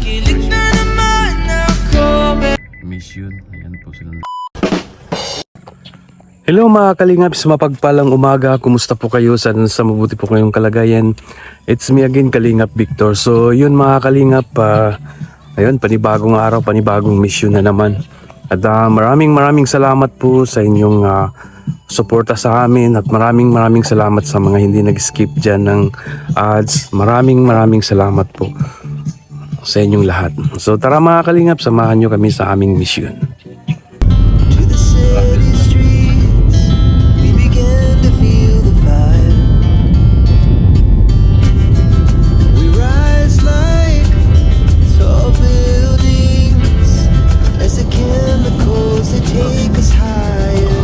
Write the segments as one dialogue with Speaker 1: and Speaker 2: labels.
Speaker 1: Kilig na naman ako.
Speaker 2: Mission, ayan po silang. Hello mga Kalingaps, mapagpalang umaga. Kumusta po kayo? Sana sa mabuti po kayong kalagayan. It's me again, Kalingap Victor. So yun mga Kalingap, ayun, panibagong araw, panibagong mission na naman. At maraming salamat po sa inyong suporta sa amin. At maraming salamat sa mga hindi nag-skip dyan ng ads. Maraming salamat po sa inyong lahat. So tara mga Kalingap, samahan nyo kami sa aming mission.
Speaker 3: To the city streets, we began to feel the fire. We rise like tall buildings as the chemicals they take us higher.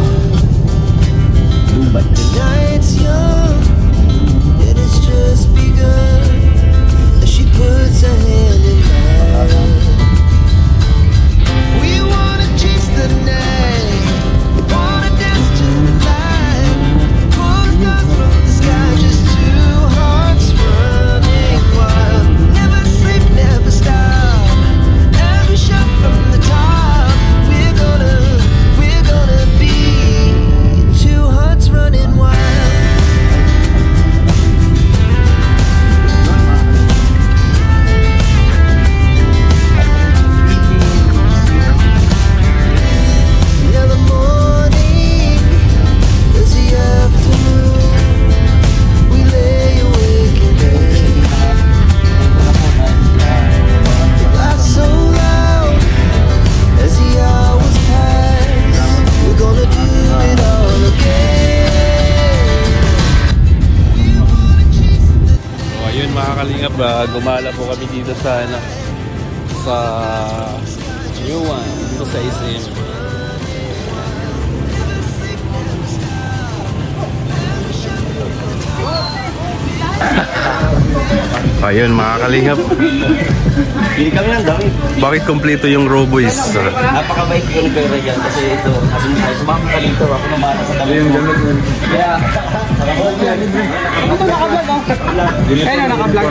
Speaker 3: But the night's young, it has just begun as she puts her hand in mine. We wanna chase the night, wanna dance to the light. Pull stars from the sky, just two hearts running wild. Never sleep, never stop. Every shot from the top. We're gonna be two hearts running wild. Yeah, the morning is the afternoon. We lay awake in bed. Laugh so loud as the hours pass. We're gonna do it all again. We wanna chase the
Speaker 2: So ayun mga Kalingap, gumala po kami dito sa New One, dito sa SM. Ayun mga Kalingap,
Speaker 4: Bili kami ng damit.
Speaker 2: bakit kompleto yung Roboys?
Speaker 4: Napakabait ko ni Kuya Regan kasi ito, sabi niya, sumama ka dito, ako naman sa damit. Yung damit mo. Kaya,
Speaker 5: Ito naka-vlog oh. Kaya na naka-vlog.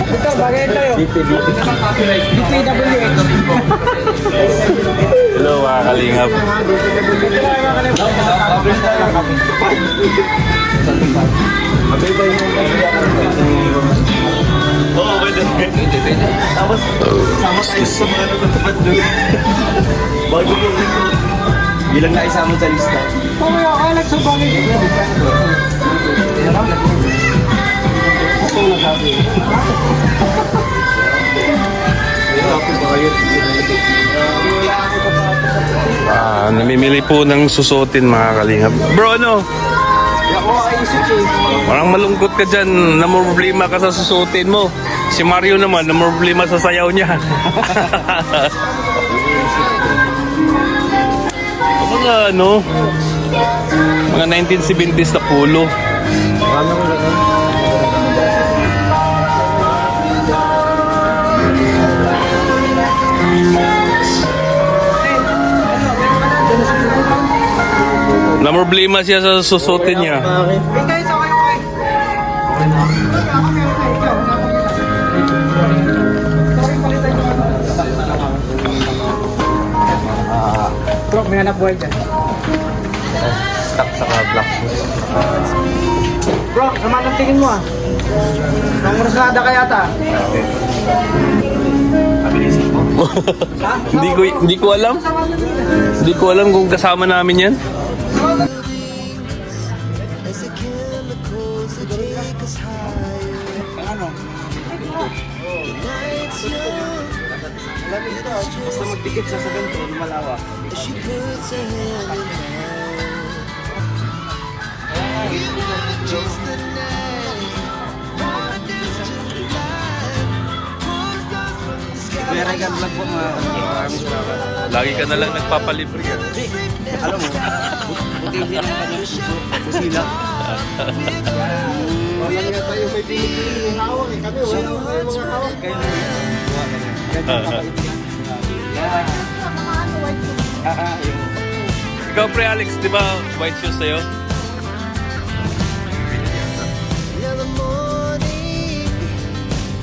Speaker 5: Ito, bagay tayo. DPWH.
Speaker 2: Hello mga Kalingap.
Speaker 4: oo, pwede. Tapos, sama tayo sa mga natutupad doon. Bago po dito. Bilang naisama sa lista.
Speaker 5: Mamaya ka, nagsabangin.
Speaker 4: Ito na sabi.
Speaker 2: Namimili po ng susutin mga Kalingap. Bro, ano? Parang malungkot ka dyan, namroblema ka sa susutin mo. Si Mario naman, namroblema sa sayaw niya. Mga ano, mga 1970s na pulo. Namroblema siya sa susutin niya.
Speaker 5: Hintay sa kayo kayo. Bro, may hanap buhay dyan.
Speaker 4: Stock sa black shoes.
Speaker 5: Bro, sama ng tingin mo ah. Nang Rosada ka yata.
Speaker 2: Hindi ko alam. Hindi ko alam kung kasama namin yan.
Speaker 3: as the chemicals they take us higher.
Speaker 5: Ano?
Speaker 3: Night's young,
Speaker 4: Basta magdikit siya sa ganito, lumalawa.
Speaker 3: as she puts her hand in mine. We wanna chase the night, wanna dance to the light. Pull stars from the sky.
Speaker 4: Kuya Regan vlog po mga maraming salamat.
Speaker 2: Lagi ka na lang nagpapalibre yan.
Speaker 4: Alam mo, buti siya ng kanyang busila.
Speaker 5: Wala nga tayo may pinipili hawak eh. Kami wala nga tayo mga hawak.
Speaker 4: Kaya na yan.
Speaker 2: Ikaw pre Alex, di ba white shoes sa'yo?
Speaker 3: Yeah, the morning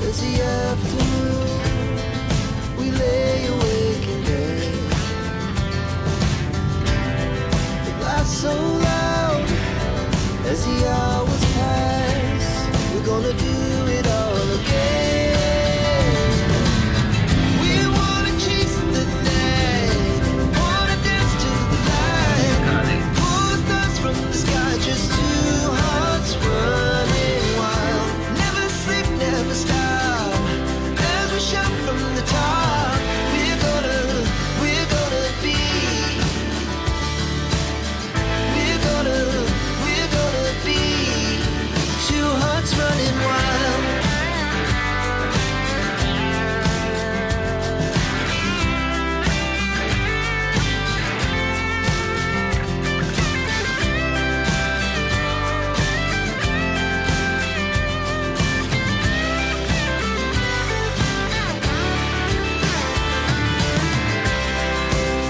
Speaker 3: is the afternoon. we're gonna do it all again. We wanna chase the night, wanna dance to the light, pull the stars from the sky, just two hearts running wild. Never sleep, never stop, as we shout from the top. We're gonna be. We're gonna be two hearts running wild.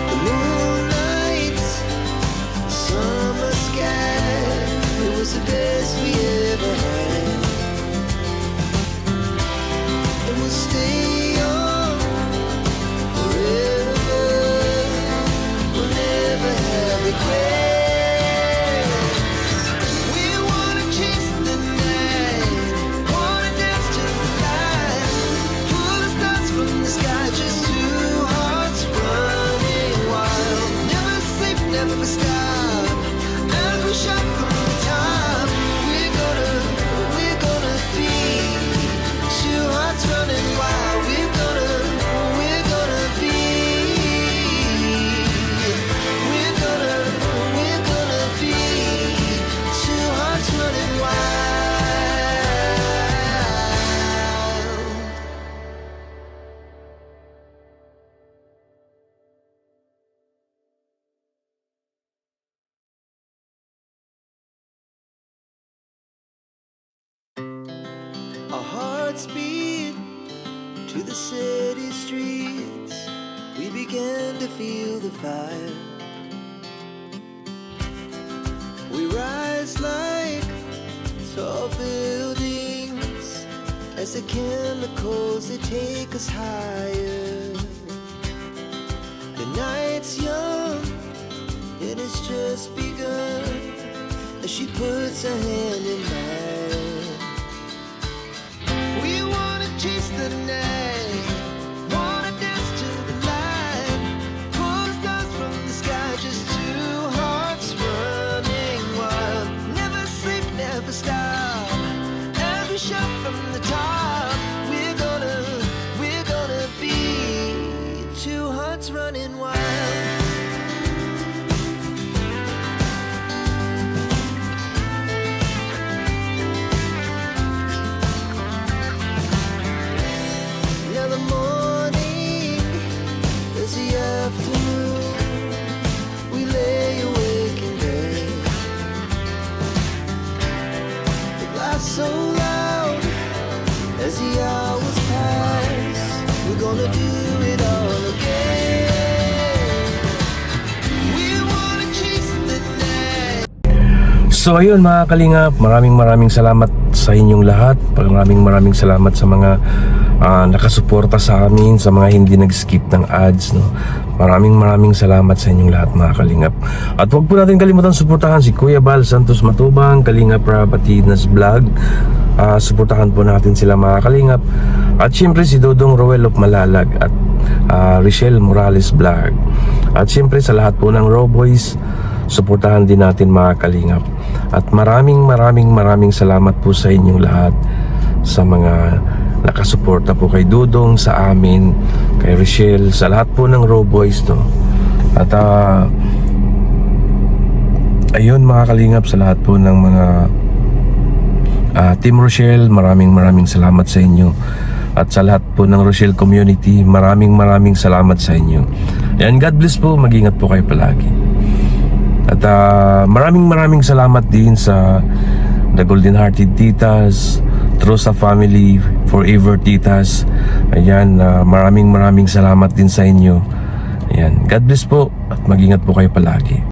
Speaker 3: The moonlight, summer sky, it was the best we ever had. And we'll stay young forever. We'll never have regrets. We wanna chase the night, wanna dance to the light, pull the stars from the sky, just two hearts running wild. Never sleep, never stop, as we shout from the top. We're gonna be two hearts running wild. We're gonna be. We're gonna be two hearts running wild. Our hearts beat to the city streets. We began to feel the fire. We rise like tall buildings as the chemicals they take us higher. The night's young, it has just begun as she puts her hand in mine. We wanna chase the night, wanna dance to the light, pull the stars from the sky, just two hearts running wild. Never sleep, never stop, as we shout from the top. We're gonna be two hearts running wild. Now the morning is the afternoon. We lay awake in bed. The laughs so loud as the hours pass. We're gonna do it all again. We wanna chase the night.
Speaker 2: So ayun mga kalingap, maraming salamat sa inyong lahat. Maraming salamat sa mga nakasuporta sa amin, sa mga hindi nag-skip ng ads, no. Maraming salamat sa inyong lahat mga kalingap. At huwag po natin kalimutan suportahan si Kuya Bal Santos Matubang, Kalingap Rapatinas Vlog. Suportahan po natin sila mga kalingap. At syempre si Dodong Roel of Malalag at Richelle Morales Vlog. At syempre sa lahat po ng Raw Boys, suportahan din natin mga kalingap. At maraming salamat po sa inyong lahat, sa mga nakasuporta po kay Dudong, sa amin, kay Richelle, sa lahat po ng Raw Boys, no. At ayun mga kalingap, sa lahat po ng mga Team Rochelle, maraming salamat sa inyo. At sa lahat po ng Rochelle community, maraming salamat sa inyo. And God bless po, mag-ingat po kayo palagi. At maraming salamat din sa The Golden Hearted Titas, Trosa Family, Forever Titas. Ayan, maraming salamat din sa inyo. Ayan, God bless po at mag-ingat po kayo palagi.